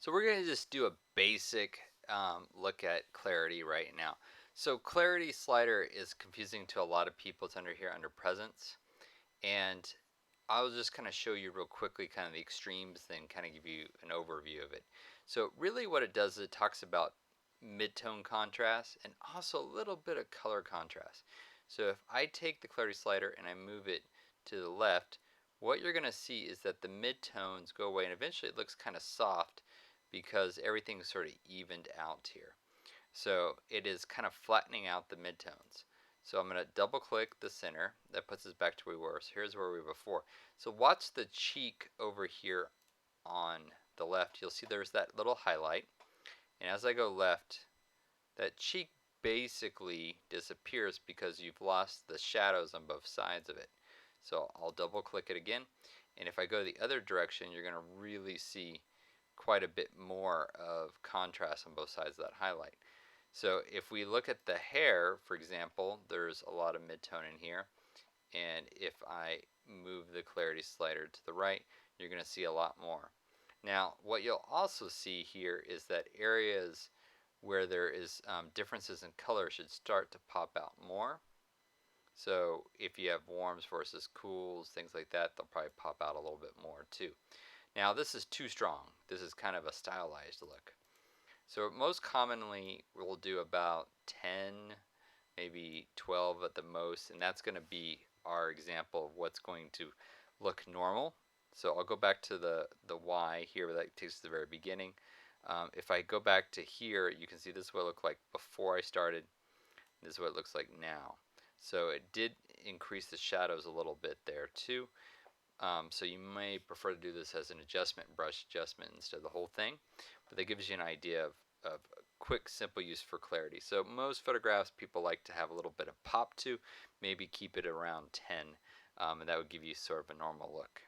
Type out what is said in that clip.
So we're going to just do a basic look at clarity right now. So clarity slider is confusing to a lot of people. It's under here under presence. And I'll just kind of show you real quickly kind of the extremes, then kind of give you an overview of it. So really what it does is it talks about mid-tone contrast and also a little bit of color contrast. So if I take the clarity slider and I move it to the left, what you're going to see is that the mid-tones go away and eventually it looks kind of soft because everything's sort of evened out here. So it is kind of flattening out the midtones. So I'm going to double click the center. That puts us back to where we were. So here's where we were before. So watch the cheek over here on the left. You'll see there's that little highlight. And as I go left, that cheek basically disappears because you've lost the shadows on both sides of it. So I'll double click it again. And if I go the other direction, you're going to really see quite a bit more of contrast on both sides of that highlight. So if we look at the hair, for example, there's a lot of midtone in here. And if I move the clarity slider to the right, you're going to see a lot more. Now, what you'll also see here is that areas where there is differences in color should start to pop out more. So if you have warms versus cools, things like that, they'll probably pop out a little bit more too. Now, this is too strong. This is kind of a stylized look. So most commonly we'll do about 10, maybe 12 at the most, and that's going to be our example of what's going to look normal. So I'll go back to the Y here, that takes us to the very beginning. If I go back to here, you can see this is what it looked like before I started. This is what it looks like now. So it did increase the shadows a little bit there too. So you may prefer to do this as an adjustment, brush adjustment instead of the whole thing. But that gives you an idea of quick, simple use for clarity. So most photographs people like to have a little bit of pop to, maybe keep it around 10, and that would give you sort of a normal look.